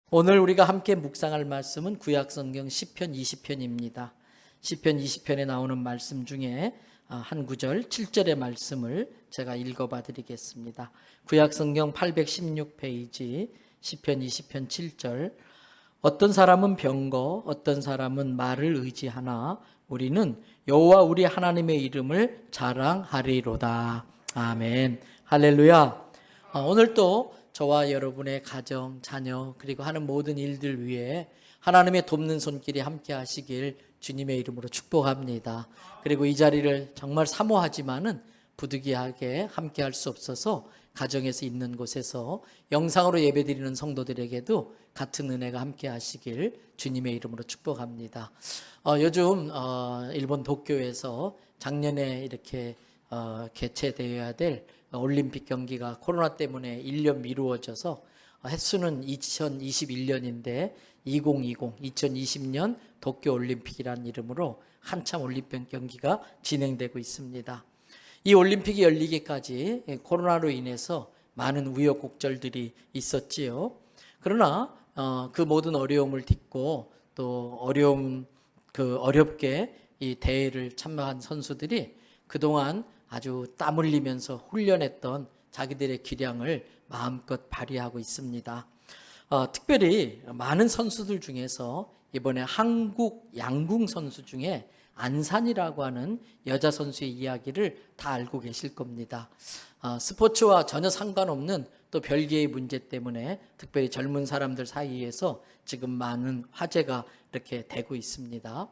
오늘 우리가 함께 묵상할 말씀은 구약성경 시편 20편입니다. 시편 20편에 나오는 말씀 중에 한 구절 7절의 말씀을 제가 읽어봐 드리겠습니다. 구약성경 816페이지 시편 20편 7절. 어떤 사람은 병거, 어떤 사람은 말을 의지하나 우리는 여호와 우리 하나님의 이름을 자랑하리로다. 아멘. 할렐루야. 오늘 또 저와 여러분의 가정, 자녀, 그리고 하는 모든 일들 위해 하나님의 돕는 손길이 함께 하시길 주님의 이름으로 축복합니다. 그리고 이 자리를 정말 사모하지만은 부득이하게 함께 할 수 없어서 가정에서 있는 곳에서 영상으로 예배드리는 성도들에게도 같은 은혜가 함께 하시길 주님의 이름으로 축복합니다. 요즘 일본 도쿄에서 작년에 이렇게 개최되어야 될 올림픽 경기가 코로나 때문에 1년 미루어져서 횟수는 2021년인데 2020년 도쿄올림픽이라는 이름으로 한참 올림픽 경기가 진행되고 있습니다. 이 올림픽이 열리기까지 코로나로 인해서 많은 우여곡절들이 있었지요. 그러나 그 모든 어려움을 딛고 또 어렵게 이 대회를 참여한 선수들이 그동안 아주 땀 흘리면서 훈련했던 자기들의 기량을 마음껏 발휘하고 있습니다. 특별히 많은 선수들 중에서 이번에 한국 양궁 선수 중에 안산이라고 하는 여자 선수의 이야기를 다 알고 계실 겁니다. 스포츠와 전혀 상관없는 또 별개의 문제 때문에 특별히 젊은 사람들 사이에서 지금 많은 화제가 이렇게 되고 있습니다.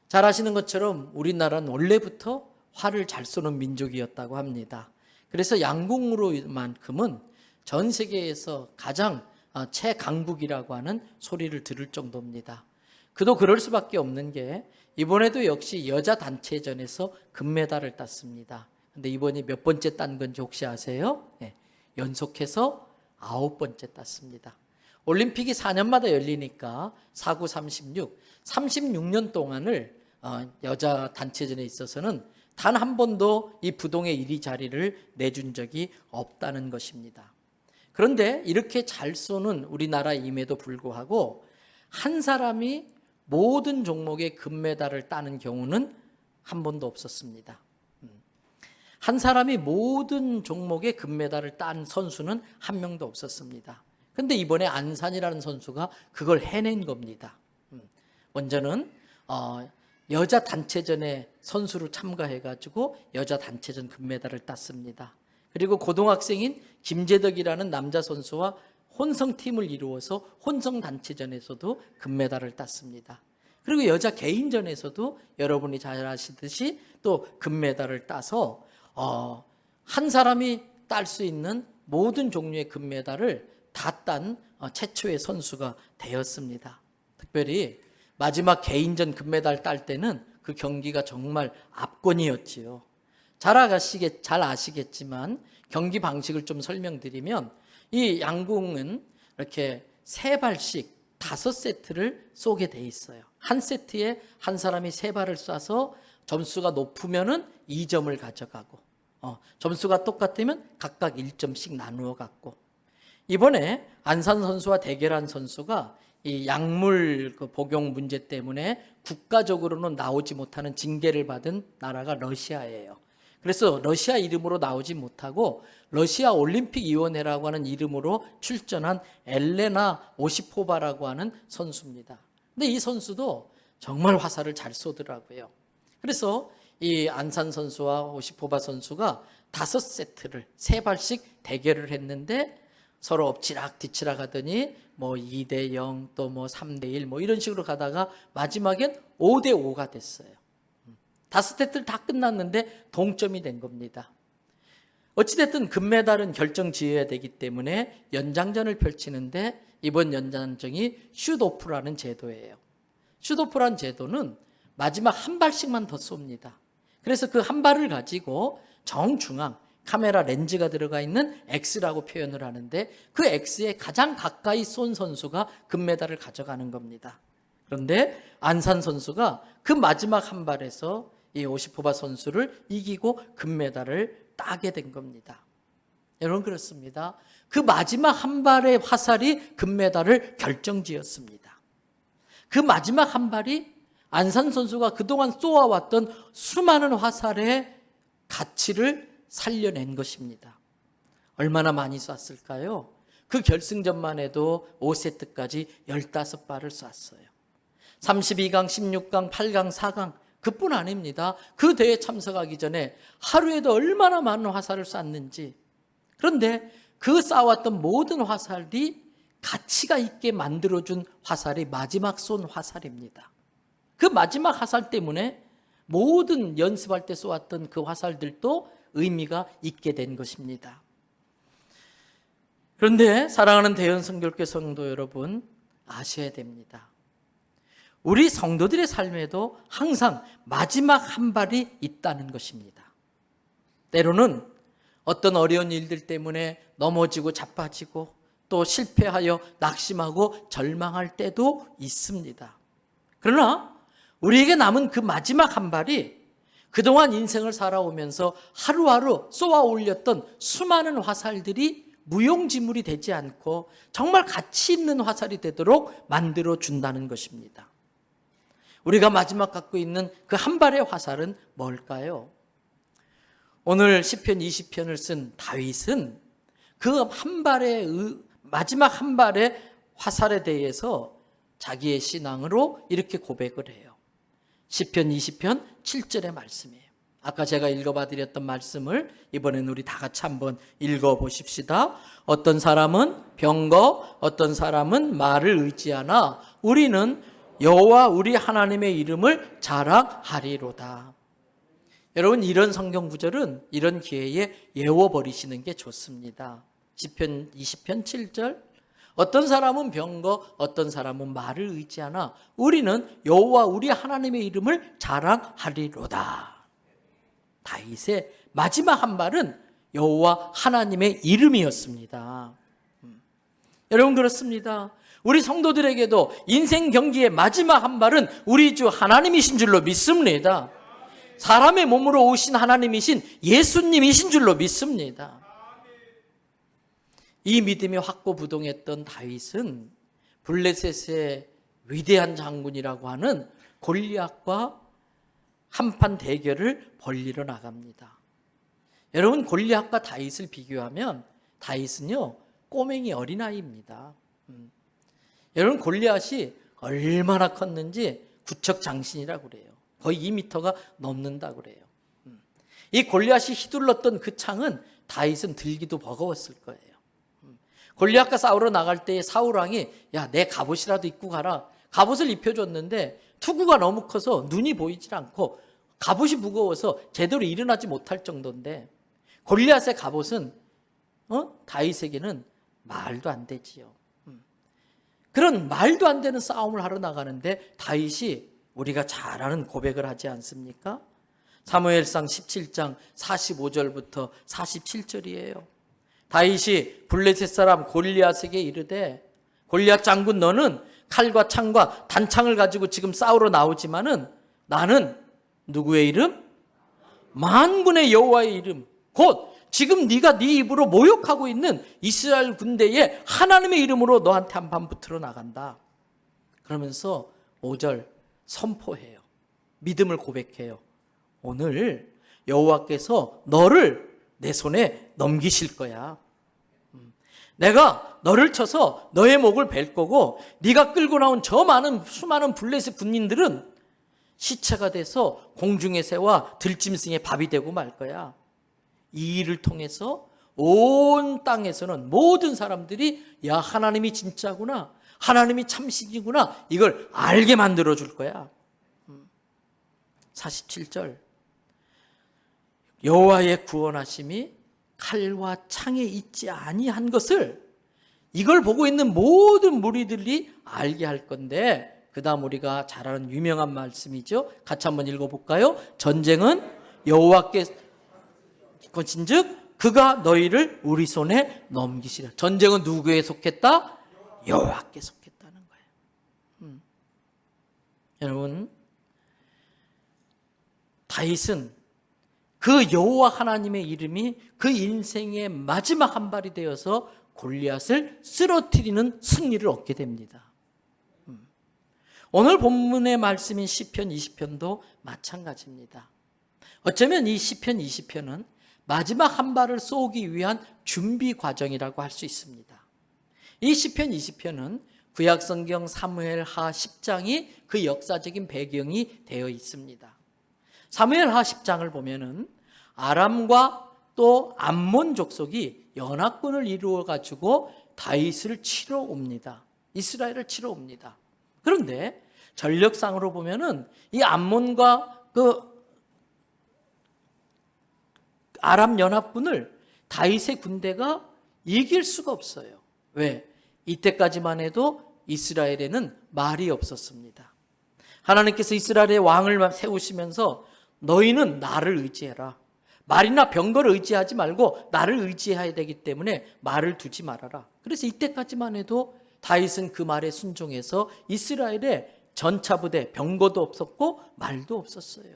잘 아시는 것처럼 우리나라는 원래부터 활을 잘 쏘는 민족이었다고 합니다. 그래서 양궁으로만큼은 전 세계에서 가장 최강국이라고 하는 소리를 들을 정도입니다. 그도 그럴 수밖에 없는 게 이번에도 역시 여자 단체전에서 금메달을 땄습니다. 근데 이번이 몇 번째 딴 건지 혹시 아세요? 네, 연속해서 9번째 땄습니다. 올림픽이 4년마다 열리니까 49, 36년 동안을 여자 단체전에 있어서는 단 한 번도 이 부동의 1위 자리를 내준 적이 없다는 것입니다. 그런데 이렇게 잘 쏘는 우리나라임에도 불구하고 한 사람이 모든 종목의 금메달을 따는 경우는 한 번도 없었습니다. 한 사람이 모든 종목의 금메달을 딴 선수는 한 명도 없었습니다. 그런데 이번에 안산이라는 선수가 그걸 해낸 겁니다. 먼저는 여자 단체전에 선수로 참가해가지고 여자 단체전 금메달을 땄습니다. 그리고 고등학생인 김재덕이라는 남자 선수와 혼성팀을 이루어서 혼성 단체전에서도 금메달을 땄습니다. 그리고 여자 개인전에서도 여러분이 잘 아시듯이 또 금메달을 따서 한 사람이 딸 수 있는 모든 종류의 금메달을 다 딴 최초의 선수가 되었습니다. 특별히 마지막 개인전 금메달 딸 때는 그 경기가 정말 압권이었지요. 잘 아시겠지만 경기 방식을 좀 설명드리면 이 양궁은 이렇게 3발씩 5세트를 쏘게 돼 있어요. 한 세트에 한 사람이 3발을 쏴서 점수가 높으면은 2점을 가져가고 점수가 똑같으면 각각 1점씩 나누어 갖고, 이번에 안산 선수와 대결한 선수가 이 약물 복용 문제 때문에 국가적으로는 나오지 못하는 징계를 받은 나라가 러시아예요. 그래서 러시아 이름으로 나오지 못하고 러시아 올림픽 위원회라고 하는 이름으로 출전한 엘레나 오시포바라고 하는 선수입니다. 근데 이 선수도 정말 화살을 잘 쏘더라고요. 그래서 이 안산 선수와 오시포바 선수가 5세트를 3발씩 대결을 했는데 서로 엎치락 뒤치락 하더니 2대0 또 3대1 이런 식으로 가다가 마지막엔 5대5가 됐어요. 5세트를 다 끝났는데 동점이 된 겁니다. 어찌됐든 금메달은 결정 지어야 되기 때문에 연장전을 펼치는데 이번 연장전이 슛오프라는 제도예요. 슛오프라는 제도는 마지막 한 발씩만 더 쏩니다. 그래서 그 한 발을 가지고 정중앙 카메라 렌즈가 들어가 있는 X라고 표현을 하는데 그 X에 가장 가까이 쏜 선수가 금메달을 가져가는 겁니다. 그런데 안산 선수가 그 마지막 한 발에서 이 오시포바 선수를 이기고 금메달을 따게 된 겁니다. 여러분, 그렇습니다. 그 마지막 한 발의 화살이 금메달을 결정지었습니다. 그 마지막 한 발이 안산 선수가 그동안 쏘아왔던 수많은 화살의 가치를 살려낸 것입니다. 얼마나 많이 쐈을까요? 그 결승전만 해도 5세트까지 15발을 쐈어요. 32강, 16강, 8강, 4강 그뿐 아닙니다. 그 대회에 참석하기 전에 하루에도 얼마나 많은 화살을 쐈는지. 그런데 그 쏴왔던 모든 화살이 가치가 있게 만들어준 화살이 마지막 쏜 화살입니다. 그 마지막 화살 때문에 모든 연습할 때 쏘았던 그 화살들도 의미가 있게 된 것입니다. 그런데 사랑하는 대연성결교 성도 여러분, 아셔야 됩니다. 우리 성도들의 삶에도 항상 마지막 한 발이 있다는 것입니다. 때로는 어떤 어려운 일들 때문에 넘어지고 자빠지고 또 실패하여 낙심하고 절망할 때도 있습니다. 그러나 우리에게 남은 그 마지막 한 발이 그동안 인생을 살아오면서 하루하루 쏘아 올렸던 수많은 화살들이 무용지물이 되지 않고 정말 가치 있는 화살이 되도록 만들어 준다는 것입니다. 우리가 마지막 갖고 있는 그 한 발의 화살은 뭘까요? 오늘 시편 20편을 쓴 다윗은 그 한 발의 마지막 한 발의 화살에 대해서 자기의 신앙으로 이렇게 고백을 해요. 시편 20편 7절의 말씀이에요. 아까 제가 읽어봐 드렸던 말씀을 이번엔 우리 다 같이 한번 읽어보십시다. 어떤 사람은 병거, 어떤 사람은 말을 의지하나 우리는 여호와 우리 하나님의 이름을 자랑하리로다. 여러분, 이런 성경 구절은 이런 기회에 외워버리시는 게 좋습니다. 시편 20편 7절, 어떤 사람은 병거, 어떤 사람은 말을 의지하나 우리는 여호와 우리 하나님의 이름을 자랑하리로다. 다윗의 마지막 한 말은 여호와 하나님의 이름이었습니다. 여러분, 그렇습니다. 우리 성도들에게도 인생 경기의 마지막 한 발은 우리 주 하나님이신 줄로 믿습니다. 사람의 몸으로 오신 하나님이신 예수님이신 줄로 믿습니다. 이 믿음이 확고부동했던 다윗은 블레셋의 위대한 장군이라고 하는 골리앗과 한판 대결을 벌리러 나갑니다. 여러분, 골리앗과 다윗을 비교하면 다윗은요 꼬맹이 어린아이입니다. 여러분, 골리앗이 얼마나 컸는지 구척장신이라고 그래요. 거의 2m가 넘는다고 그래요. 이 골리앗이 휘둘렀던 그 창은 다윗은 들기도 버거웠을 거예요. 골리앗과 싸우러 나갈 때 사울왕이 야, 내 갑옷이라도 입고 가라. 갑옷을 입혀줬는데 투구가 너무 커서 눈이 보이질 않고 갑옷이 무거워서 제대로 일어나지 못할 정도인데 골리앗의 갑옷은 다윗에게는 말도 안 되지요. 그런 말도 안 되는 싸움을 하러 나가는데 다윗이 우리가 잘 아는 고백을 하지 않습니까? 사무엘상 17장 45절부터 47절이에요. 다윗이 블레셋 사람 골리앗에게 이르되 골리앗 장군, 너는 칼과 창과 단창을 가지고 지금 싸우러 나오지만은 나는 누구의 이름? 만군의 여호와의 이름, 곧 지금 네가 네 입으로 모욕하고 있는 이스라엘 군대의 하나님의 이름으로 너한테 한판 붙으러 나간다. 그러면서 5절 선포해요. 믿음을 고백해요. 오늘 여호와께서 너를 내 손에 넘기실 거야. 내가 너를 쳐서 너의 목을 벨 거고 네가 끌고 나온 저 수많은 블레셋 군인들은 시체가 돼서 공중의 새와 들짐승의 밥이 되고 말 거야. 이 일을 통해서 온 땅에서는 모든 사람들이 야, 하나님이 진짜구나, 하나님이 참신이구나, 이걸 알게 만들어 줄 거야. 47절, 여호와의 구원하심이 칼과 창에 있지 아니한 것을 이걸 보고 있는 모든 무리들이 알게 할 건데, 그 다음 우리가 잘 아는 유명한 말씀이죠. 같이 한번 읽어볼까요? 전쟁은 여호와께 것인즉 그가 너희를 우리 손에 넘기시라. 전쟁은 누구에 속했다? 여호와께 속했다는 거예요. 여러분, 다윗은 그 여호와 하나님의 이름이 그 인생의 마지막 한 발이 되어서 골리앗을 쓰러뜨리는 승리를 얻게 됩니다. 오늘 본문의 말씀인 시편 20편도 마찬가지입니다. 어쩌면 이 시편 20편은 마지막 한 발을 쏘기 위한 준비 과정이라고 할 수 있습니다. 이 시편 20편은 구약성경 사무엘하 10장이 그 역사적인 배경이 되어 있습니다. 사무엘하 10장을 보면은 아람과 또 암몬 족속이 연합군을 이루어 가지고 다윗을 치러 옵니다. 이스라엘을 치러 옵니다. 그런데 전력상으로 보면은 이 암몬과 그 아람 연합군을 다윗의 군대가 이길 수가 없어요. 왜? 이때까지만 해도 이스라엘에는 말이 없었습니다. 하나님께서 이스라엘의 왕을 세우시면서 너희는 나를 의지해라. 말이나 병거를 의지하지 말고 나를 의지해야 되기 때문에 말을 두지 말아라. 그래서 이때까지만 해도 다윗은 그 말에 순종해서 이스라엘에 전차부대, 병거도 없었고 말도 없었어요.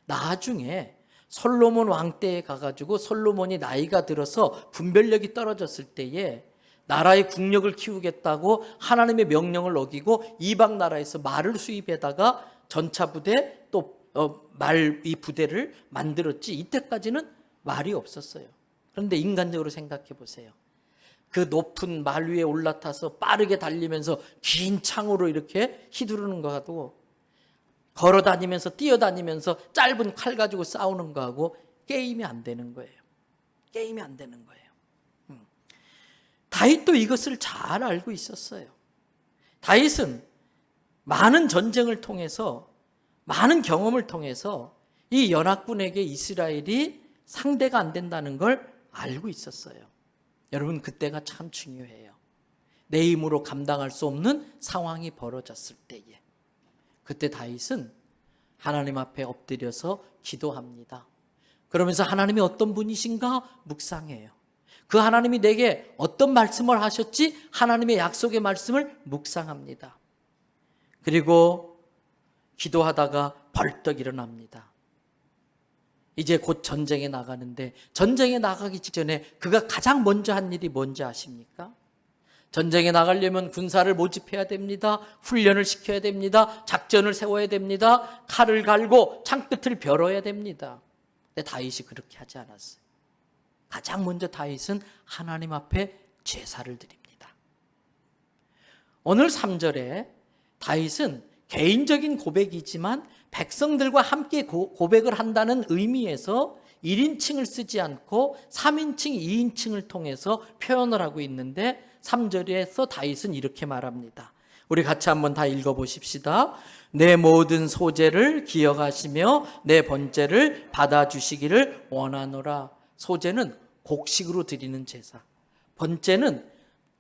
나중에 솔로몬 왕 때에 가가지고 솔로몬이 나이가 들어서 분별력이 떨어졌을 때에 나라의 국력을 키우겠다고 하나님의 명령을 어기고 이방 나라에서 말을 수입해다가 전차부대 또 말 이 부대를 만들었지 이때까지는 말이 없었어요. 그런데 인간적으로 생각해 보세요. 그 높은 말 위에 올라타서 빠르게 달리면서 긴 창으로 이렇게 휘두르는 거하고 걸어 다니면서 뛰어다니면서 짧은 칼 가지고 싸우는 거하고 게임이 안 되는 거예요. 게임이 안 되는 거예요. 다윗도 이것을 잘 알고 있었어요. 다윗은 많은 전쟁을 통해서 많은 경험을 통해서 이 연합군에게 이스라엘이 상대가 안 된다는 걸 알고 있었어요. 여러분 그때가 참 중요해요. 내 힘으로 감당할 수 없는 상황이 벌어졌을 때에 그때 다윗은 하나님 앞에 엎드려서 기도합니다. 그러면서 하나님이 어떤 분이신가 묵상해요. 그 하나님이 내게 어떤 말씀을 하셨지 하나님의 약속의 말씀을 묵상합니다. 그리고 기도하다가 벌떡 일어납니다. 이제 곧 전쟁에 나가는데 전쟁에 나가기 직전에 그가 가장 먼저 한 일이 뭔지 아십니까? 전쟁에 나가려면 군사를 모집해야 됩니다. 훈련을 시켜야 됩니다. 작전을 세워야 됩니다. 칼을 갈고 창끝을 벼러야 됩니다. 근데 다윗이 그렇게 하지 않았어요. 가장 먼저 다윗은 하나님 앞에 제사를 드립니다. 오늘 3절에 다윗은 개인적인 고백이지만 백성들과 함께 고백을 한다는 의미에서 1인칭을 쓰지 않고 3인칭, 2인칭을 통해서 표현을 하고 있는데 3절에서 다윗은 이렇게 말합니다. 우리 같이 한번 다 읽어보십시다. 내 모든 소재를 기억하시며 내 번제를 받아주시기를 원하노라. 소제는 곡식으로 드리는 제사, 번제는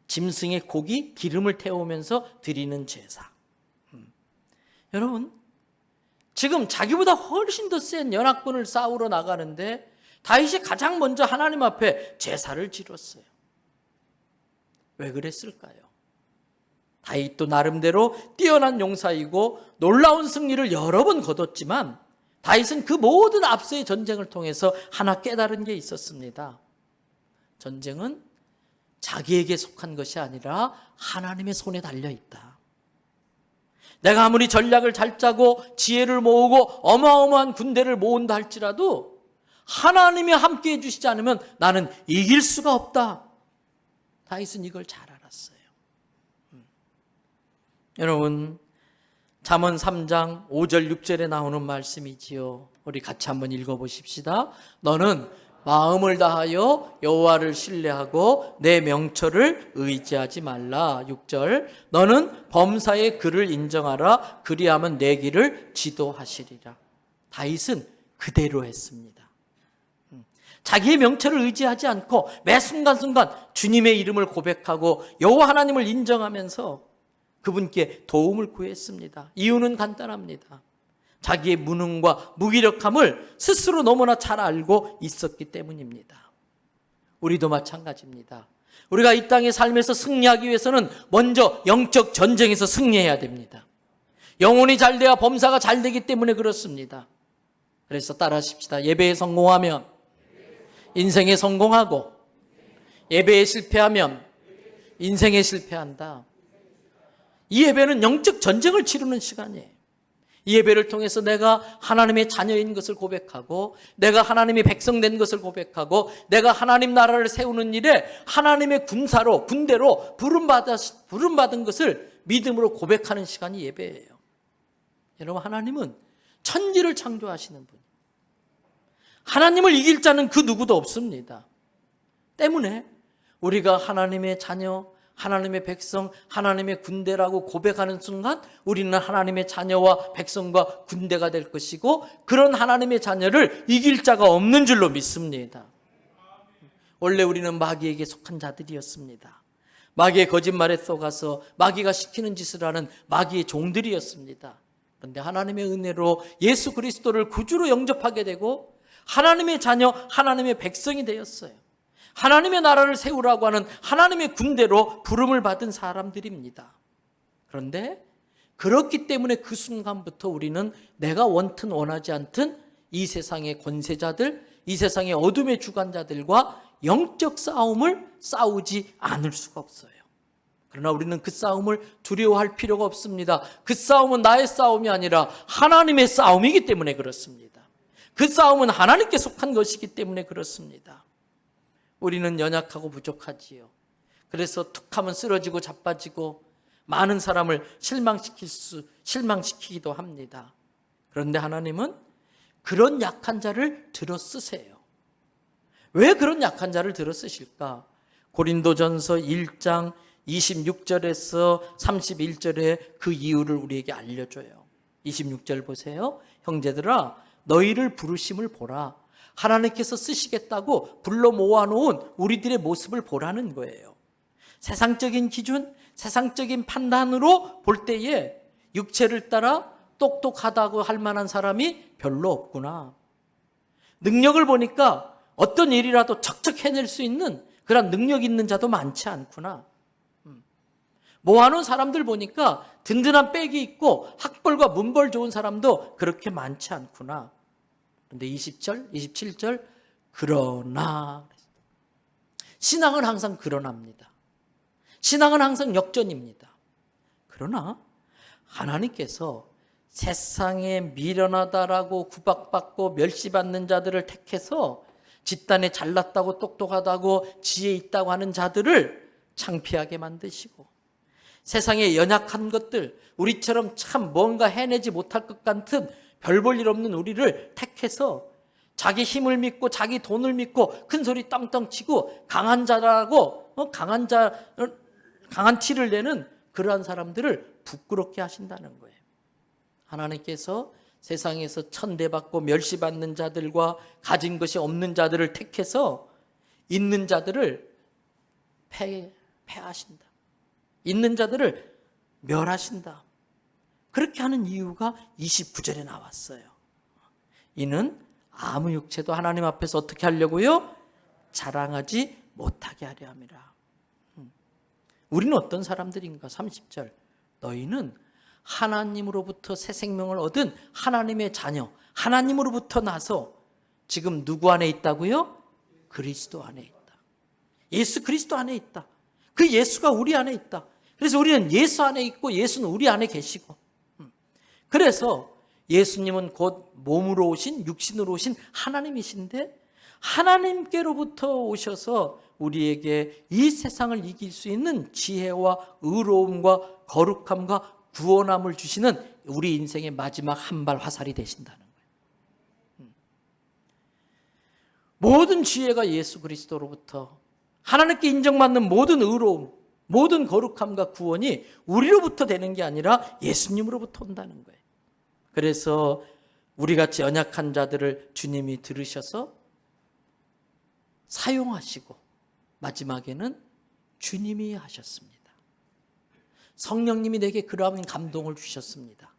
짐승의 고기, 기름을 태우면서 드리는 제사. 여러분 지금 자기보다 훨씬 더 센 연합군을 싸우러 나가는데 다윗이 가장 먼저 하나님 앞에 제사를 지렀어요. 왜 그랬을까요? 다윗도 나름대로 뛰어난 용사이고 놀라운 승리를 여러 번 거뒀지만 다윗은 그 모든 앞서의 전쟁을 통해서 하나 깨달은 게 있었습니다. 전쟁은 자기에게 속한 것이 아니라 하나님의 손에 달려있다. 내가 아무리 전략을 잘 짜고 지혜를 모으고 어마어마한 군대를 모은다 할지라도 하나님이 함께 해주시지 않으면 나는 이길 수가 없다. 다윗은 이걸 잘 알았어요. 여러분 잠언 3장 5절 6절에 나오는 말씀이지요. 우리 같이 한번 읽어보십시다. 너는 마음을 다하여 여호와를 신뢰하고 내 명철을 의지하지 말라. 6절 너는 범사의 그를 인정하라. 그리하면 내 길을 지도하시리라. 다윗은 그대로 했습니다. 자기의 명철을 의지하지 않고 매 순간순간 주님의 이름을 고백하고 여호와 하나님을 인정하면서 그분께 도움을 구했습니다. 이유는 간단합니다. 자기의 무능과 무기력함을 스스로 너무나 잘 알고 있었기 때문입니다. 우리도 마찬가지입니다. 우리가 이 땅의 삶에서 승리하기 위해서는 먼저 영적 전쟁에서 승리해야 됩니다. 영혼이 잘 돼야 범사가 잘 되기 때문에 그렇습니다. 그래서 따라하십시다. 예배에 성공하면 인생에 성공하고 예배에 실패하면 인생에 실패한다. 이 예배는 영적 전쟁을 치르는 시간이에요. 이 예배를 통해서 내가 하나님의 자녀인 것을 고백하고, 내가 하나님의 백성 된 것을 고백하고, 내가 하나님 나라를 세우는 일에 하나님의 군대로 부름받은 것을 믿음으로 고백하는 시간이 예배예요. 여러분, 하나님은 천지를 창조하시는 분, 하나님을 이길 자는 그 누구도 없습니다. 때문에 우리가 하나님의 자녀, 하나님의 백성, 하나님의 군대라고 고백하는 순간 우리는 하나님의 자녀와 백성과 군대가 될 것이고, 그런 하나님의 자녀를 이길 자가 없는 줄로 믿습니다. 원래 우리는 마귀에게 속한 자들이었습니다. 마귀의 거짓말에 속아서 마귀가 시키는 짓을 하는 마귀의 종들이었습니다. 그런데 하나님의 은혜로 예수 그리스도를 구주로 영접하게 되고 하나님의 자녀, 하나님의 백성이 되었어요. 하나님의 나라를 세우라고 하는 하나님의 군대로 부름을 받은 사람들입니다. 그런데 그렇기 때문에 그 순간부터 우리는 내가 원튼 원하지 않든 이 세상의 권세자들, 이 세상의 어둠의 주관자들과 영적 싸움을 싸우지 않을 수가 없어요. 그러나 우리는 그 싸움을 두려워할 필요가 없습니다. 그 싸움은 나의 싸움이 아니라 하나님의 싸움이기 때문에 그렇습니다. 그 싸움은 하나님께 속한 것이기 때문에 그렇습니다. 우리는 연약하고 부족하지요. 그래서 툭하면 쓰러지고 자빠지고 많은 사람을 실망시키기도 합니다. 그런데 하나님은 그런 약한 자를 들어 쓰세요. 왜 그런 약한 자를 들어 쓰실까? 고린도전서 1장 26절에서 31절에 그 이유를 우리에게 알려줘요. 26절 보세요. 형제들아, 너희를 부르심을 보라. 하나님께서 쓰시겠다고 불러 모아놓은 우리들의 모습을 보라는 거예요. 세상적인 기준, 세상적인 판단으로 볼 때에 육체를 따라 똑똑하다고 할 만한 사람이 별로 없구나. 능력을 보니까 어떤 일이라도 척척 해낼 수 있는 그런 능력 있는 자도 많지 않구나. 모아놓은 사람들 보니까 든든한 백이 있고 학벌과 문벌 좋은 사람도 그렇게 많지 않구나. 그런데 20절, 27절, 그러나. 신앙은 항상 그러나입니다. 신앙은 항상 역전입니다. 그러나 하나님께서 세상에 미련하다라고 구박받고 멸시받는 자들을 택해서 집단에 잘났다고 똑똑하다고 지혜 있다고 하는 자들을 창피하게 만드시고, 세상에 연약한 것들, 우리처럼 참 뭔가 해내지 못할 것 같은 별 볼 일 없는 우리를 택해서 자기 힘을 믿고 자기 돈을 믿고 큰 소리 떵떵 치고 강한 자라고 강한 티를 내는 그러한 사람들을 부끄럽게 하신다는 거예요. 하나님께서 세상에서 천대받고 멸시받는 자들과 가진 것이 없는 자들을 택해서 있는 자들을 패하신다. 있는 자들을 멸하신다. 그렇게 하는 이유가 29절에 나왔어요. 이는 아무 육체도 하나님 앞에서 어떻게 하려고요? 자랑하지 못하게 하려 함이라. 우리는 어떤 사람들인가? 30절. 너희는 하나님으로부터 새 생명을 얻은 하나님의 자녀, 하나님으로부터 나서 지금 누구 안에 있다고요? 그리스도 안에 있다. 예수 그리스도 안에 있다. 그 예수가 우리 안에 있다. 그래서 우리는 예수 안에 있고 예수는 우리 안에 계시고, 그래서 예수님은 곧 몸으로 오신, 육신으로 오신 하나님이신데, 하나님께로부터 오셔서 우리에게 이 세상을 이길 수 있는 지혜와 의로움과 거룩함과 구원함을 주시는 우리 인생의 마지막 한 발 화살이 되신다는 거예요. 모든 지혜가 예수 그리스도로부터, 하나님께 인정받는 모든 의로움, 모든 거룩함과 구원이 우리로부터 되는 게 아니라 예수님으로부터 온다는 거예요. 그래서 우리같이 연약한 자들을 주님이 들으셔서 사용하시고 마지막에는 주님이 하셨습니다. 성령님이 내게 그러한 감동을 주셨습니다.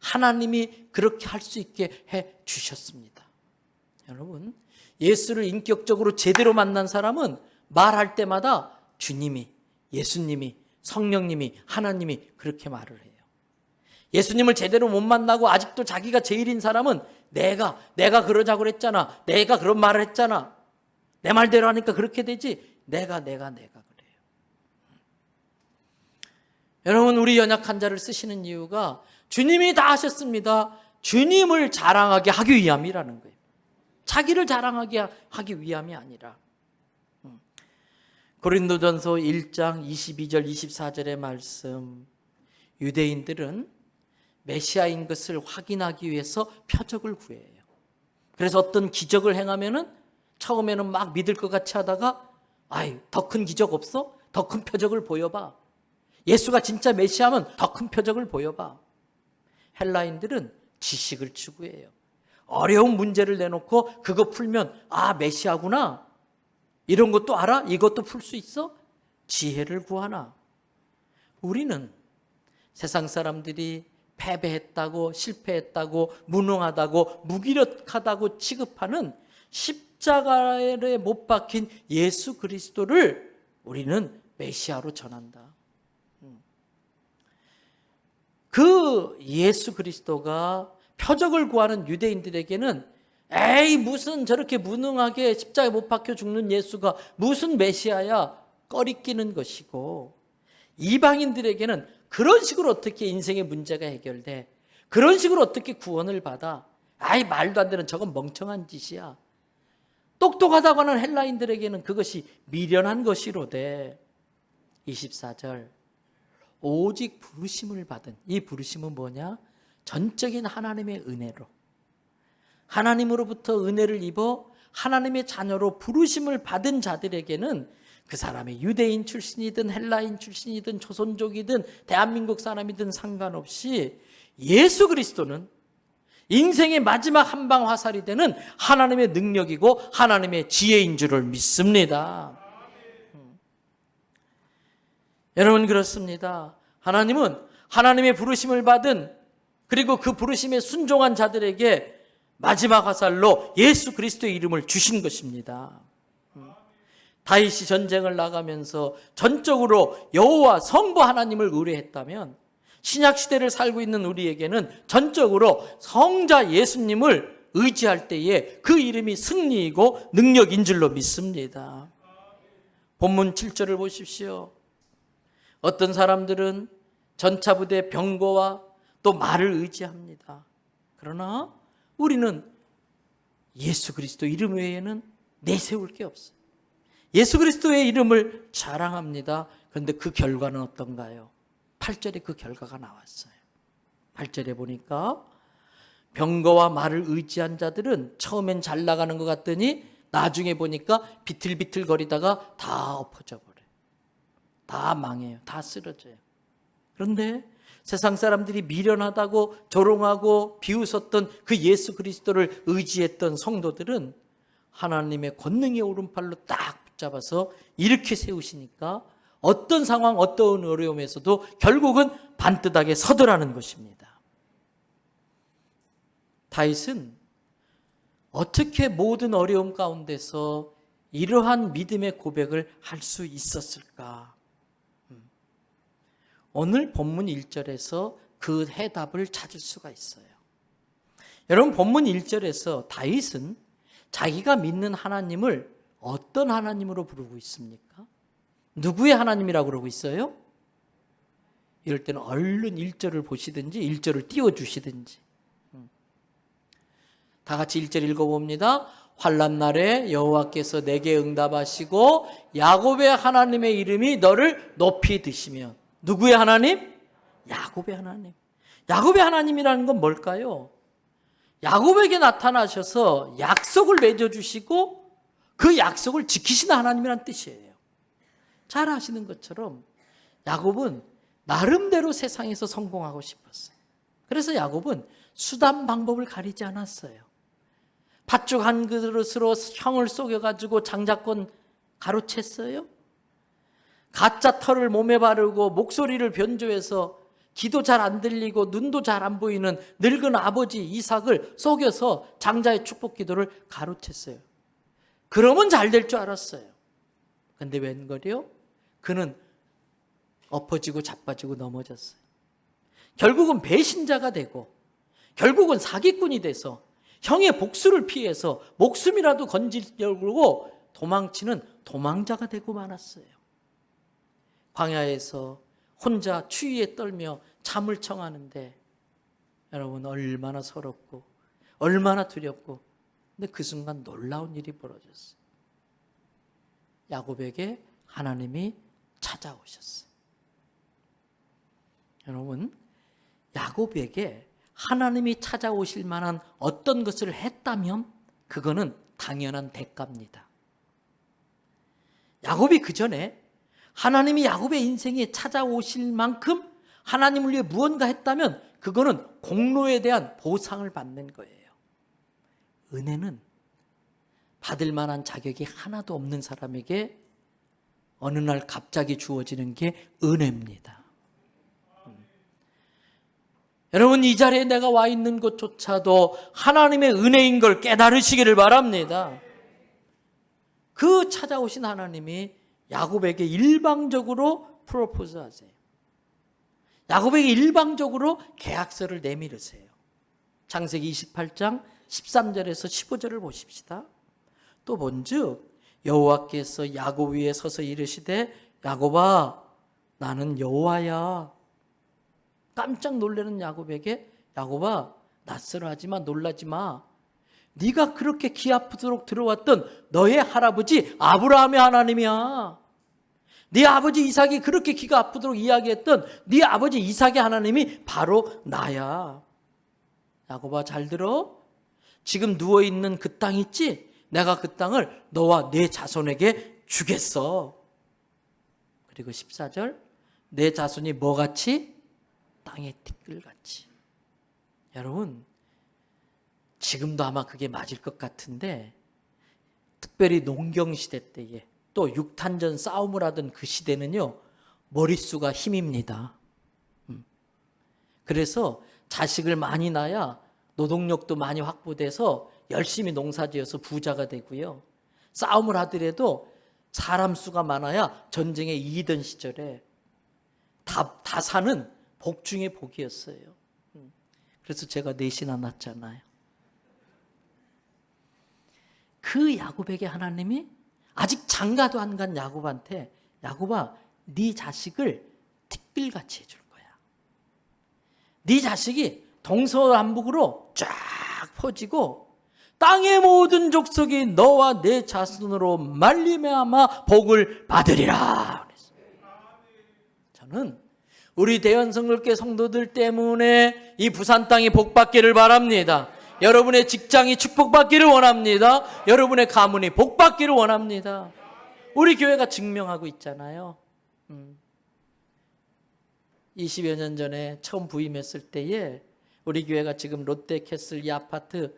하나님이 그렇게 할 수 있게 해 주셨습니다. 여러분, 예수를 인격적으로 제대로 만난 사람은 말할 때마다 주님이, 예수님이, 성령님이, 하나님이 그렇게 말을 해요. 예수님을 제대로 못 만나고 아직도 자기가 제일인 사람은 내가 그러자고 그랬잖아, 내가 그런 말을 했잖아, 내 말대로 하니까 그렇게 되지, 내가 그래요. 여러분, 우리 연약한 자를 쓰시는 이유가 주님이 다 하셨습니다. 주님을 자랑하게 하기 위함이라는 거예요. 자기를 자랑하게 하기 위함이 아니라. 고린도전서 1장 22절 24절의 말씀, 유대인들은 메시아인 것을 확인하기 위해서 표적을 구해요. 그래서 어떤 기적을 행하면은 처음에는 막 믿을 것 같이 하다가 더 큰 기적 없어? 더 큰 표적을 보여봐. 예수가 진짜 메시아면 더 큰 표적을 보여봐. 헬라인들은 지식을 추구해요. 어려운 문제를 내놓고 그거 풀면 메시아구나. 이런 것도 알아? 이것도 풀 수 있어? 지혜를 구하나. 우리는 세상 사람들이 패배했다고, 실패했다고, 무능하다고, 무기력하다고 취급하는 십자가에 못 박힌 예수 그리스도를 우리는 메시아로 전한다. 그 예수 그리스도가 표적을 구하는 유대인들에게는 무슨 저렇게 무능하게 십자가에 못 박혀 죽는 예수가 무슨 메시아야, 꺼리끼는 것이고, 이방인들에게는 그런 식으로 어떻게 인생의 문제가 해결돼? 그런 식으로 어떻게 구원을 받아? 말도 안 되는 저건 멍청한 짓이야. 똑똑하다고 하는 헬라인들에게는 그것이 미련한 것이로되 24절, 오직 부르심을 받은, 이 부르심은 뭐냐? 전적인 하나님의 은혜로, 하나님으로부터 은혜를 입어 하나님의 자녀로 부르심을 받은 자들에게는 그 사람의 유대인 출신이든 헬라인 출신이든 조선족이든 대한민국 사람이든 상관없이 예수 그리스도는 인생의 마지막 한방 화살이 되는 하나님의 능력이고 하나님의 지혜인 줄을 믿습니다. 여러분, 그렇습니다. 하나님은 하나님의 부르심을 받은, 그리고 그 부르심에 순종한 자들에게 마지막 화살로 예수 그리스도의 이름을 주신 것입니다. 다윗이 전쟁을 나가면서 전적으로 여호와 성부 하나님을 의뢰했다면, 신약 시대를 살고 있는 우리에게는 전적으로 성자 예수님을 의지할 때에 그 이름이 승리이고 능력인 줄로 믿습니다. 본문 7절을 보십시오. 어떤 사람들은 전차부대 병거와 또 말을 의지합니다. 그러나 우리는 예수 그리스도 이름 외에는 내세울 게 없어요. 예수 그리스도의 이름을 자랑합니다. 그런데 그 결과는 어떤가요? 8절에 그 결과가 나왔어요. 8절에 보니까 병거와 말을 의지한 자들은 처음엔 잘 나가는 것 같더니 나중에 보니까 비틀비틀 거리다가 다 엎어져 버려요. 다 망해요. 다 쓰러져요. 그런데 세상 사람들이 미련하다고 조롱하고 비웃었던 그 예수 그리스도를 의지했던 성도들은 하나님의 권능의 오른팔로 딱 붙잡아서 이렇게 세우시니까 어떤 상황, 어떤 어려움에서도 결국은 반듯하게 서더라는 것입니다. 다윗은 어떻게 모든 어려움 가운데서 이러한 믿음의 고백을 할 수 있었을까? 오늘 본문 1절에서 그 해답을 찾을 수가 있어요. 여러분, 본문 1절에서 다윗은 자기가 믿는 하나님을 어떤 하나님으로 부르고 있습니까? 누구의 하나님이라고 그러고 있어요? 이럴 때는 얼른 1절을 보시든지 1절을 띄워주시든지. 다 같이 1절 읽어봅니다. 환난 날에 여호와께서 내게 응답하시고 야곱의 하나님의 이름이 너를 높이 드시며. 누구의 하나님? 야곱의 하나님. 야곱의 하나님이라는 건 뭘까요? 야곱에게 나타나셔서 약속을 맺어주시고 그 약속을 지키시는 하나님이라는 뜻이에요. 잘 아시는 것처럼 야곱은 나름대로 세상에서 성공하고 싶었어요. 그래서 야곱은 수단 방법을 가리지 않았어요. 팥죽 한 그릇으로 형을 속여가지고 장자권 가로챘어요. 가짜 털을 몸에 바르고 목소리를 변조해서 귀도 잘 안 들리고 눈도 잘 안 보이는 늙은 아버지 이삭을 속여서 장자의 축복 기도를 가로챘어요. 그러면 잘 될 줄 알았어요. 근데 웬걸요? 그는 엎어지고 자빠지고 넘어졌어요. 결국은 배신자가 되고 결국은 사기꾼이 돼서 형의 복수를 피해서 목숨이라도 건지려고 도망치는 도망자가 되고 말았어요. 광야에서 혼자 추위에 떨며 잠을 청하는데 여러분 얼마나 서럽고 얼마나 두렵고, 근데 그 순간 놀라운 일이 벌어졌어요. 야곱에게 하나님이 찾아오셨어요. 여러분, 야곱에게 하나님이 찾아오실 만한 어떤 것을 했다면 그거는 당연한 대가입니다. 야곱이 그 전에 하나님이 야곱의 인생에 찾아오실 만큼 하나님을 위해 무언가 했다면 그거는 공로에 대한 보상을 받는 거예요. 은혜는 받을 만한 자격이 하나도 없는 사람에게 어느 날 갑자기 주어지는 게 은혜입니다. 여러분, 이 자리에 내가 와 있는 것조차도 하나님의 은혜인 걸 깨달으시기를 바랍니다. 그 찾아오신 하나님이 야곱에게 일방적으로 프로포즈하세요. 야곱에게 일방적으로 계약서를 내밀으세요. 창세기 28장 13절에서 15절을 보십시다. 또 본즉 여호와께서 야곱 위에 서서 이르시되 야곱아 나는 여호와야. 깜짝 놀라는 야곱에게 야곱아 낯설어하지마, 놀라지마. 네가 그렇게 기 아프도록 들어왔던 너의 할아버지 아브라함의 하나님이야. 네 아버지 이삭이 그렇게 기가 아프도록 이야기했던 네 아버지 이삭의 하나님이 바로 나야. 야곱아 잘 들어. 지금 누워있는 그 땅 있지? 내가 그 땅을 너와 네 자손에게 주겠어. 그리고 14절 내 자손이 뭐같이? 땅의 티끌같이. 여러분, 지금도 아마 그게 맞을 것 같은데 특별히 농경시대 때에 또 육탄전 싸움을 하던 그 시대는요 머릿수가 힘입니다. 그래서 자식을 많이 낳아야 노동력도 많이 확보돼서 열심히 농사지어서 부자가 되고요. 싸움을 하더라도 사람 수가 많아야 전쟁에 이기던 시절에 다사는 복 중에 복이었어요. 그래서 제가 넷이나 낳았잖아요. 그 야곱에게 하나님이 아직 장가도 안 간 야곱한테 야곱아 네 자식을 티끌같이 해줄 거야. 네 자식이 동서남북으로 쫙 퍼지고 땅의 모든 족속이 너와 내 자손으로 말미암아 복을 받으리라. 저는 우리 대연성결교 성도들 때문에 이 부산 땅이 복받기를 바랍니다. 여러분의 직장이 축복받기를 원합니다. 여러분의 가문이 복받기를 원합니다. 우리 교회가 증명하고 있잖아요. 20여 년 전에 처음 부임했을 때에 우리 교회가 지금 롯데캐슬 이 아파트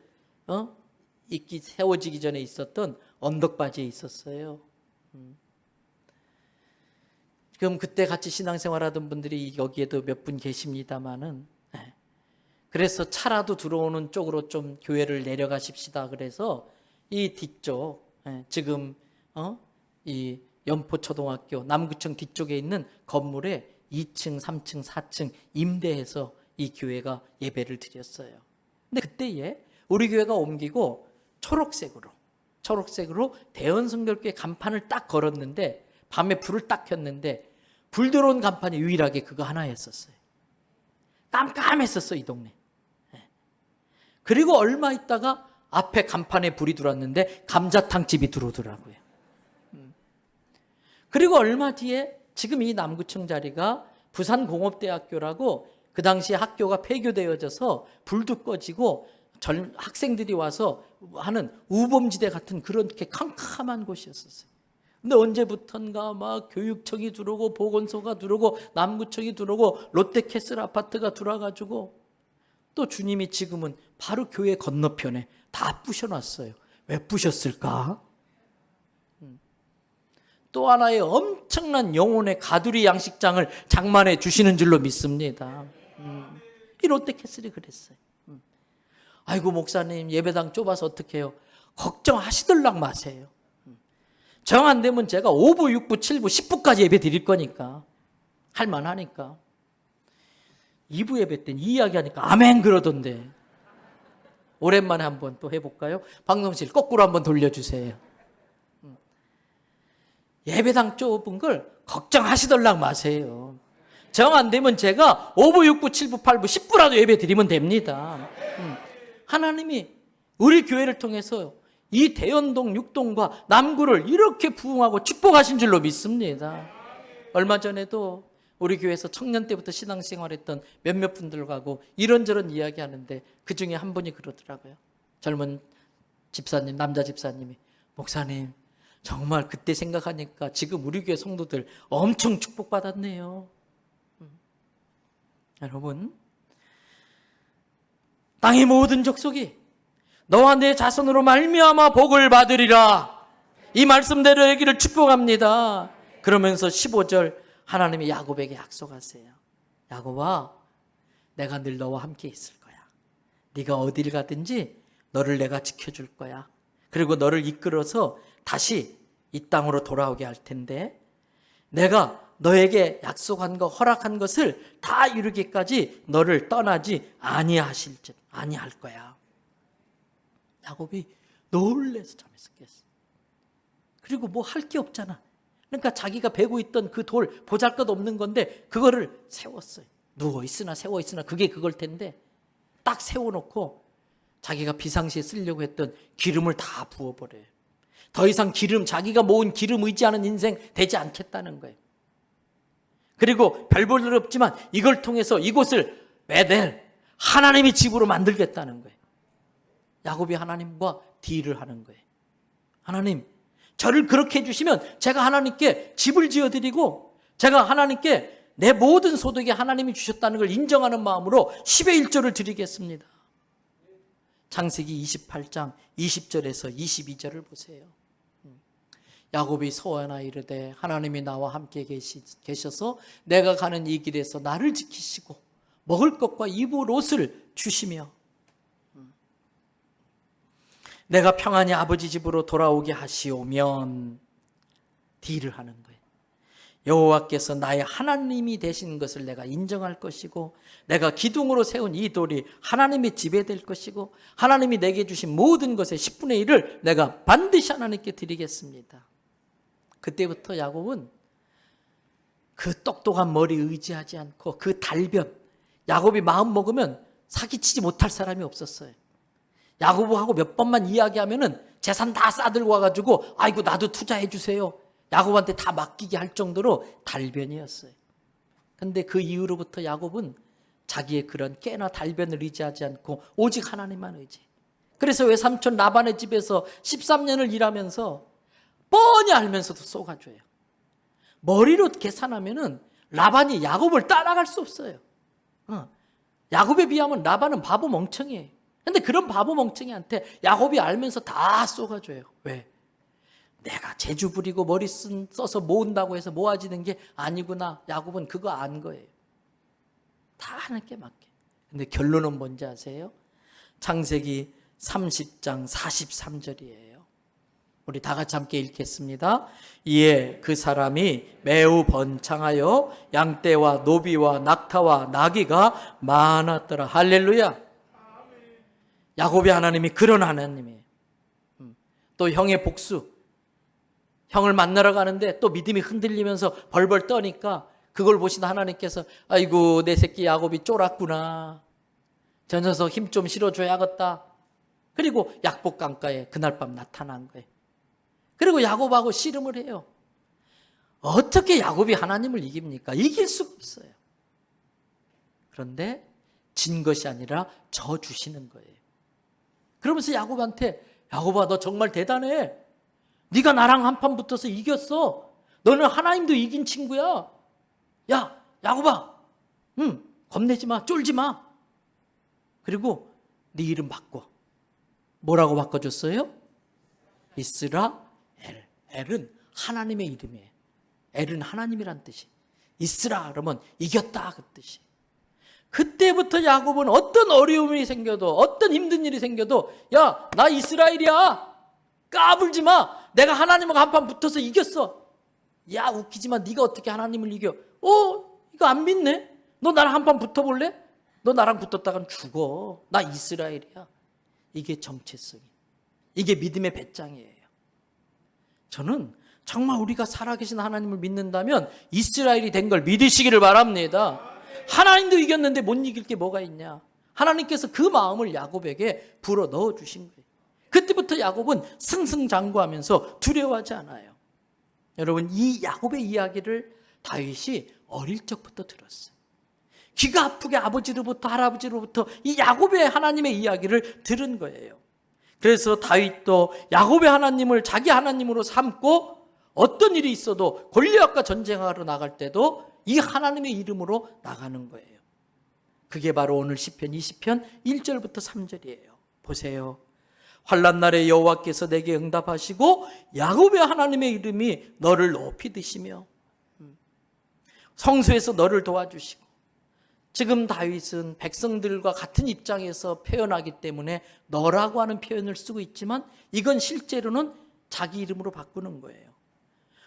세워지기 전에 있었던 언덕바지에 있었어요. 그럼 그때 같이 신앙생활하던 분들이 여기에도 몇 분 계십니다마는, 그래서 차라도 들어오는 쪽으로 좀 교회를 내려가십시다. 그래서 이 뒤쪽, 지금 이 연포초등학교 남구청 뒤쪽에 있는 건물에 2층, 3층, 4층 임대해서 이 교회가 예배를 드렸어요. 근데 그때에 우리 교회가 옮기고 초록색으로 대연성결교회 간판을 딱 걸었는데 밤에 불을 딱 켰는데 불 들어온 간판이 유일하게 그거 하나였었어요. 깜깜했었어 이 동네. 그리고 얼마 있다가 앞에 간판에 불이 들어왔는데 감자탕집이 들어오더라고요. 그리고 얼마 뒤에 지금 이 남구청 자리가 부산공업대학교라고 그 당시에 학교가 폐교되어져서 불도 꺼지고 학생들이 와서 하는 우범지대 같은 그렇게 캄캄한 곳이었었어요. 근데 언제부턴가 막 교육청이 들어오고 보건소가 들어오고 남구청이 들어오고 롯데캐슬 아파트가 들어와가지고 또 주님이 지금은 바로 교회 건너편에 다 부셔놨어요. 왜 부셨을까? 또 하나의 엄청난 영혼의 가두리 양식장을 장만해 주시는 줄로 믿습니다. 이 롯데캐슬이 그랬어요. 아이고 목사님 예배당 좁아서 어떡해요? 걱정하시들락 마세요. 정 안 되면 제가 5부, 6부, 7부, 10부까지 예배 드릴 거니까 할만하니까. 2부 예배 때는 이 이야기하니까 아멘 그러던데. 오랜만에 한번 또 해볼까요? 방송실 거꾸로 한번 돌려주세요. 예배당 좁은 걸 걱정하시덜락 마세요. 정 안 되면 제가 5부, 6부, 7부, 8부, 10부라도 예배 드리면 됩니다. 하나님이 우리 교회를 통해서 이 대연동, 육동과 남구를 이렇게 부흥하고 축복하신 줄로 믿습니다. 얼마 전에도 우리 교회에서 청년 때부터 신앙생활했던 몇몇 분들하고 이런저런 이야기하는데 그중에 한 분이 그러더라고요. 젊은 집사님, 남자 집사님이, 목사님 정말 그때 생각하니까 지금 우리 교회 성도들 엄청 축복받았네요. 여러분, 땅의 모든 족속이 너와 내 자손으로 말미암아 복을 받으리라, 이 말씀대로 되기를 축복합니다. 그러면서 15절 하나님이 야곱에게 약속하세요. 야곱아, 내가 늘 너와 함께 있을 거야. 네가 어딜 가든지 너를 내가 지켜줄 거야. 그리고 너를 이끌어서 다시 이 땅으로 돌아오게 할 텐데, 내가 너에게 약속한 거, 허락한 것을 다 이루기까지 너를 떠나지 아니할 거야. 야곱이 놀래서 잠에서 깼어. 그리고 뭐 할 게 없잖아. 그러니까 자기가 베고 있던 그 돌, 보잘것없는 건데 그거를 세웠어요. 누워있으나 세워있으나 그게 그걸 텐데 딱 세워놓고 자기가 비상시에 쓰려고 했던 기름을 다 부어버려요. 더 이상 자기가 모은 기름 의지하는 인생 되지 않겠다는 거예요. 그리고 별 볼 일 없지만 이걸 통해서 이곳을 베델, 하나님의 집으로 만들겠다는 거예요. 야곱이 하나님과 딜을 하는 거예요. 하나님, 저를 그렇게 해주시면 제가 하나님께 집을 지어드리고 제가 하나님께 내 모든 소득에 하나님이 주셨다는 걸 인정하는 마음으로 10의 1조를 드리겠습니다. 창세기 28장 20절에서 22절을 보세요. 야곱이 소원하여 이르되 하나님이 나와 함께 계셔서 내가 가는 이 길에서 나를 지키시고 먹을 것과 입을 옷을 주시며 내가 평안히 아버지 집으로 돌아오게 하시오면 딜을 하는 거예요. 여호와께서 나의 하나님이 되신 것을 내가 인정할 것이고 내가 기둥으로 세운 이 돌이 하나님의 집에 될 것이고 하나님이 내게 주신 모든 것의 10분의 1을 내가 반드시 하나님께 드리겠습니다. 그때부터 야곱은 그 똑똑한 머리 의지하지 않고 그 달변, 야곱이 마음 먹으면 사기치지 못할 사람이 없었어요. 야곱하고 몇 번만 이야기하면은 재산 다 싸들고 와가지고 아이고 나도 투자해 주세요. 야곱한테 다 맡기게 할 정도로 달변이었어요. 그런데 그 이후로부터 야곱은 자기의 그런 깨나 달변을 의지하지 않고 오직 하나님만 의지. 그래서 왜 삼촌 라반의 집에서 13년을 일하면서 뻔히 알면서도 쏘가줘요. 머리로 계산하면은 라반이 야곱을 따라갈 수 없어요. 야곱에 비하면 라반은 바보 멍청이에요. 근데 그런 바보 멍청이한테 야곱이 알면서 다 쏘가줘요. 왜? 내가 재주 부리고 머리 써서 모은다고 해서 모아지는 게 아니구나. 야곱은 그거 안 거예요. 다 하나님께 맡겨. 근데 결론은 뭔지 아세요? 창세기 30장 43절이에요. 우리 다 같이 함께 읽겠습니다. 이에 그 사람이 매우 번창하여 양떼와 노비와 낙타와 나귀가 많았더라. 할렐루야. 야곱의 하나님이 그런 하나님이에요. 또 형의 복수, 형을 만나러 가는데 또 믿음이 흔들리면서 벌벌 떠니까 그걸 보신 하나님께서 아이고 내 새끼 야곱이 쫄았구나. 저 녀석 힘 좀 실어줘야겠다. 그리고 약복 강가에 그날 밤 나타난 거예요. 그리고 야곱하고 씨름을 해요. 어떻게 야곱이 하나님을 이깁니까? 이길 수가 없어요. 그런데 진 것이 아니라 져 주시는 거예요. 그러면서 야곱한테 야곱아 너 정말 대단해. 네가 나랑 한판 붙어서 이겼어. 너는 하나님도 이긴 친구야. 야 야곱아 겁내지 마. 쫄지 마. 그리고 네 이름 바꿔. 뭐라고 바꿔줬어요? 이스라엘. 엘은 하나님의 이름이에요. 엘은 하나님이란 뜻이. 이스라 그러면 이겼다 그 뜻이. 그때부터 야곱은 어떤 어려움이 생겨도 어떤 힘든 일이 생겨도 야 나 이스라엘이야. 까불지 마. 내가 하나님하고 한판 붙어서 이겼어. 야 웃기지 마. 네가 어떻게 하나님을 이겨. 이거 안 믿네. 너 나랑 한판 붙어볼래? 너 나랑 붙었다간 죽어. 나 이스라엘이야. 이게 정체성이. 이게 믿음의 배짱이에요. 저는 정말 우리가 살아계신 하나님을 믿는다면 이스라엘이 된 걸 믿으시기를 바랍니다. 하나님도 이겼는데 못 이길 게 뭐가 있냐. 하나님께서 그 마음을 야곱에게 불어 넣어주신 거예요. 그때부터 야곱은 승승장구하면서 두려워하지 않아요. 여러분, 이 야곱의 이야기를 다윗이 어릴 적부터 들었어요. 귀가 아프게 아버지로부터 할아버지로부터 이 야곱의 하나님의 이야기를 들은 거예요. 그래서 다윗도 야곱의 하나님을 자기 하나님으로 삼고 어떤 일이 있어도 골리앗과 전쟁하러 나갈 때도 이 하나님의 이름으로 나가는 거예요. 그게 바로 오늘 시편 20편 1절부터 3절이에요. 보세요. 환난 날에 여호와께서 내게 응답하시고 야곱의 하나님의 이름이 너를 높이 드시며 성소에서 너를 도와주시고. 지금 다윗은 백성들과 같은 입장에서 표현하기 때문에 너라고 하는 표현을 쓰고 있지만 이건 실제로는 자기 이름으로 바꾸는 거예요.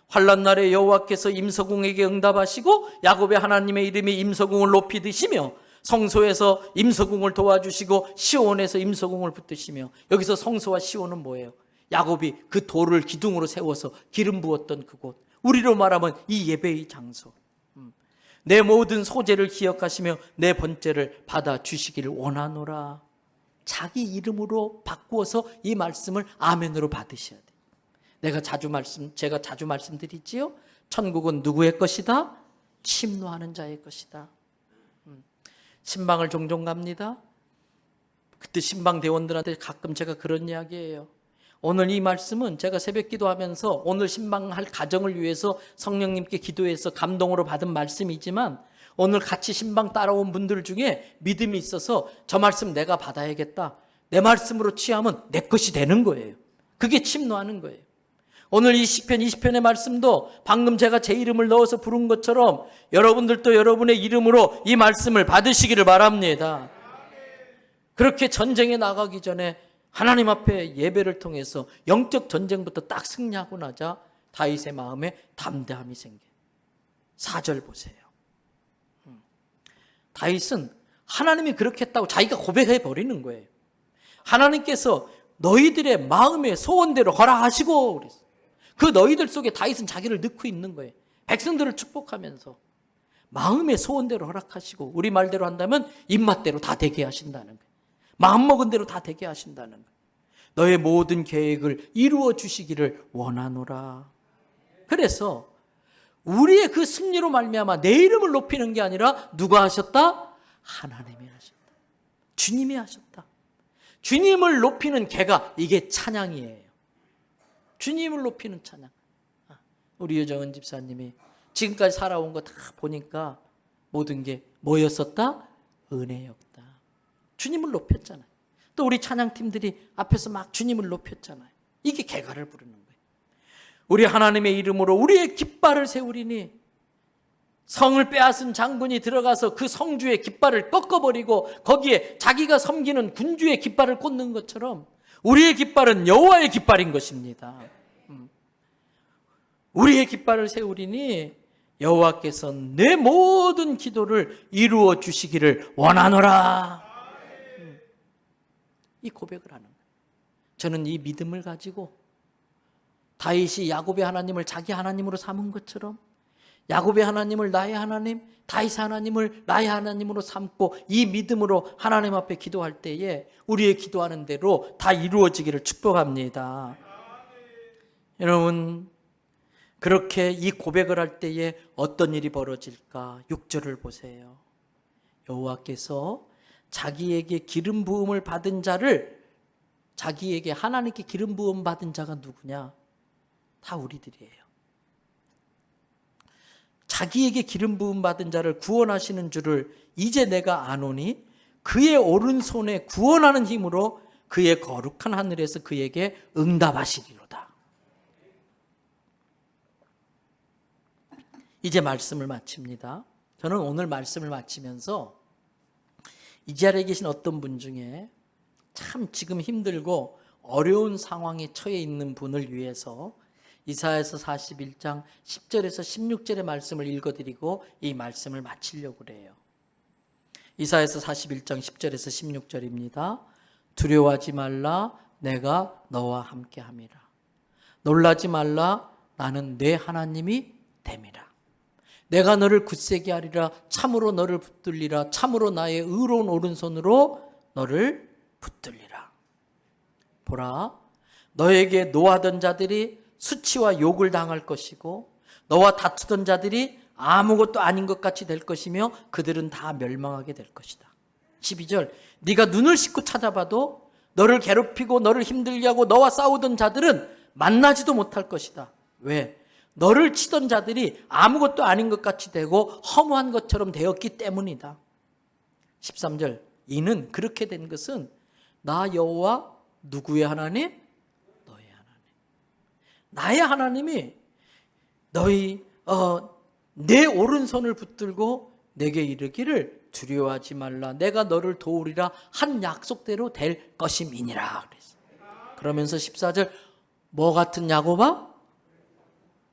환난 날에 여호와께서 임서궁에게 응답하시고 야곱의 하나님의 이름이 임서궁을 높이 드시며 성소에서 임서궁을 도와주시고 시온에서 임서궁을 붙드시며. 여기서 성소와 시온은 뭐예요? 야곱이 그 돌을 기둥으로 세워서 기름 부었던 그곳. 우리로 말하면 이 예배의 장소. 내 모든 소재를 기억하시며 내 번제를 받아주시기를 원하노라. 자기 이름으로 바꾸어서 이 말씀을 아멘으로 받으셔야 돼요. 제가 자주 말씀드리지요. 천국은 누구의 것이다? 침노하는 자의 것이다. 신방을 종종 갑니다. 그때 신방 대원들한테 가끔 제가 그런 이야기해요. 오늘 이 말씀은 제가 새벽 기도하면서 오늘 신방할 가정을 위해서 성령님께 기도해서 감동으로 받은 말씀이지만 오늘 같이 신방 따라온 분들 중에 믿음이 있어서 저 말씀 내가 받아야겠다. 내 말씀으로 취하면 내 것이 되는 거예요. 그게 침노하는 거예요. 오늘 이 시편 20편의 말씀도 방금 제가 제 이름을 넣어서 부른 것처럼 여러분들도 여러분의 이름으로 이 말씀을 받으시기를 바랍니다. 그렇게 전쟁에 나가기 전에 하나님 앞에 예배를 통해서 영적 전쟁부터 딱 승리하고 나자 다윗의 마음에 담대함이 생겨요. 4절 보세요. 다윗은 하나님이 그렇게 했다고 자기가 고백해 버리는 거예요. 하나님께서 너희들의 마음의 소원대로 허락하시고 그랬어요. 그 너희들 속에 다윗은 자기를 넣고 있는 거예요. 백성들을 축복하면서 마음의 소원대로 허락하시고 우리 말대로 한다면 입맛대로 다 되게 하신다는 거예요. 마음먹은 대로 다 되게 하신다는 거예요. 너의 모든 계획을 이루어 주시기를 원하노라. 그래서 우리의 그 승리로 말미암아 내 이름을 높이는 게 아니라 누가 하셨다? 하나님이 하셨다. 주님이 하셨다. 주님을 높이는 개가 이게 찬양이에요. 주님을 높이는 찬양. 우리 유정은 집사님이 지금까지 살아온 거 다 보니까 모든 게 뭐였었다? 은혜였다. 주님을 높였잖아요. 또 우리 찬양팀들이 앞에서 막 주님을 높였잖아요. 이게 개가를 부르는 거예요. 우리 하나님의 이름으로 우리의 깃발을 세우리니 성을 빼앗은 장군이 들어가서 그 성주의 깃발을 꺾어버리고 거기에 자기가 섬기는 군주의 깃발을 꽂는 것처럼 우리의 깃발은 여호와의 깃발인 것입니다. 우리의 깃발을 세우리니 여호와께서 내 모든 기도를 이루어 주시기를 원하노라. 이 고백을 하는 거예요. 저는 이 믿음을 가지고 다윗이 야곱의 하나님을 자기 하나님으로 삼은 것처럼 야곱의 하나님을 나의 하나님, 다윗의 하나님을 나의 하나님으로 삼고 이 믿음으로 하나님 앞에 기도할 때에 우리의 기도하는 대로 다 이루어지기를 축복합니다. 여러분, 그렇게 이 고백을 할 때에 어떤 일이 벌어질까? 6절을 보세요. 여호와께서 자기에게 기름 부음을 받은 자를, 자기에게 하나님께 기름 부음 받은 자가 누구냐? 다 우리들이에요. 자기에게 기름 부음 받은 자를 구원하시는 줄을 이제 내가 아노니 그의 오른손에 구원하는 힘으로 그의 거룩한 하늘에서 그에게 응답하시리로다. 이제 말씀을 마칩니다. 저는 오늘 말씀을 마치면서 이 자리에 계신 어떤 분 중에 참 지금 힘들고 어려운 상황에 처해 있는 분을 위해서 이사야서 41장 10절에서 16절의 말씀을 읽어드리고 이 말씀을 마치려고 그래요. 이사야서 41장 10절에서 16절입니다. 두려워하지 말라, 내가 너와 함께함이라. 놀라지 말라, 나는 내 하나님이 됨이라. 내가 너를 굳세게 하리라. 참으로 너를 붙들리라. 참으로 나의 의로운 오른손으로 너를 붙들리라. 보라, 너에게 노하던 자들이 수치와 욕을 당할 것이고 너와 다투던 자들이 아무것도 아닌 것 같이 될 것이며 그들은 다 멸망하게 될 것이다. 12절, 네가 눈을 씻고 찾아봐도 너를 괴롭히고 너를 힘들게 하고 너와 싸우던 자들은 만나지도 못할 것이다. 왜? 너를 치던 자들이 아무것도 아닌 것 같이 되고 허무한 것처럼 되었기 때문이다. 13절, 이는 그렇게 된 것은 나 여호와 누구의 하나님? 너의 하나님. 나의 하나님이 너희 내 오른손을 붙들고 내게 이르기를 두려워하지 말라. 내가 너를 도우리라 한 약속대로 될 것임이니라. 그러면서 14절, 뭐 같은 야고바?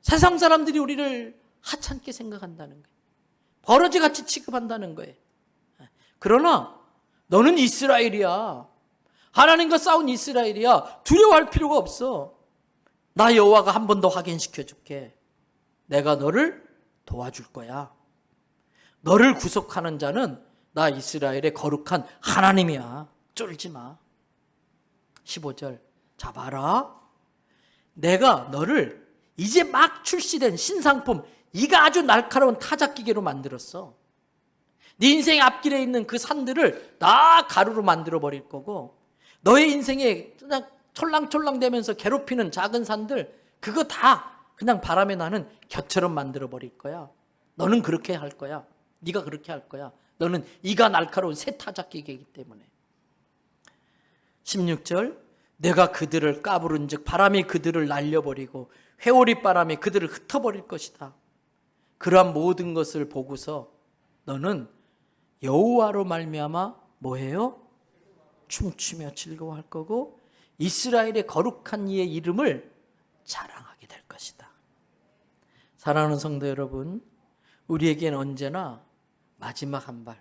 세상 사람들이 우리를 하찮게 생각한다는 거예요. 버러지같이 취급한다는 거예요. 그러나 너는 이스라엘이야. 하나님과 싸운 이스라엘이야. 두려워할 필요가 없어. 나 여호와가 한 번 더 확인시켜 줄게. 내가 너를 도와줄 거야. 너를 구속하는 자는 나 이스라엘의 거룩한 하나님이야. 쫄지 마. 15절, 자 봐라. 내가 너를 이제 막 출시된 신상품, 이가 아주 날카로운 타작기계로 만들었어. 네 인생 앞길에 있는 그 산들을 다 가루로 만들어 버릴 거고, 너의 인생에 그냥 촐랑촐랑대면서 괴롭히는 작은 산들, 그거 다 그냥 바람에 나는 곁처럼 만들어 버릴 거야. 너는 그렇게 할 거야. 네가 그렇게 할 거야. 너는 이가 날카로운 새 타작기계이기 때문에. 16절, 내가 그들을 까부른 즉 바람이 그들을 날려버리고 회오리 바람이 그들을 흩어버릴 것이다. 그러한 모든 것을 보고서 너는 여호와로 말미암아 뭐해요? 춤추며 즐거워할 거고 이스라엘의 거룩한 이의 이름을 자랑하게 될 것이다. 사랑하는 성도 여러분, 우리에겐 언제나 마지막 한 발,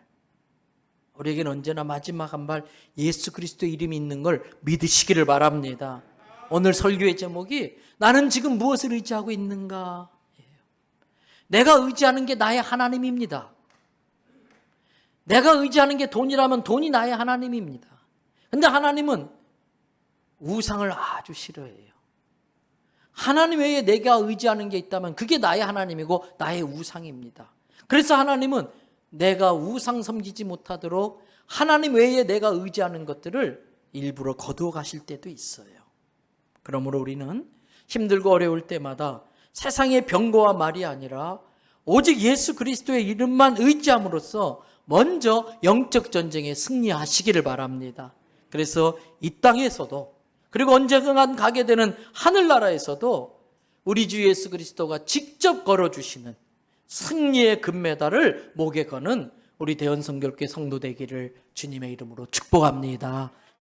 우리에겐 언제나 마지막 한 발 예수 그리스도의 이름이 있는 걸 믿으시기를 바랍니다. 오늘 설교의 제목이 나는 지금 무엇을 의지하고 있는가? 내가 의지하는 게 나의 하나님입니다. 내가 의지하는 게 돈이라면 돈이 나의 하나님입니다. 근데 하나님은 우상을 아주 싫어해요. 하나님 외에 내가 의지하는 게 있다면 그게 나의 하나님이고 나의 우상입니다. 그래서 하나님은 내가 우상 섬기지 못하도록 하나님 외에 내가 의지하는 것들을 일부러 거두어 가실 때도 있어요. 그러므로 우리는 힘들고 어려울 때마다 세상의 병거와 말이 아니라 오직 예수 그리스도의 이름만 의지함으로써 먼저 영적 전쟁에 승리하시기를 바랍니다. 그래서 이 땅에서도 그리고 언젠간 가게 되는 하늘나라에서도 우리 주 예수 그리스도가 직접 걸어주시는 승리의 금메달을 목에 거는 우리 대원성결교회 성도 되기를 주님의 이름으로 축복합니다.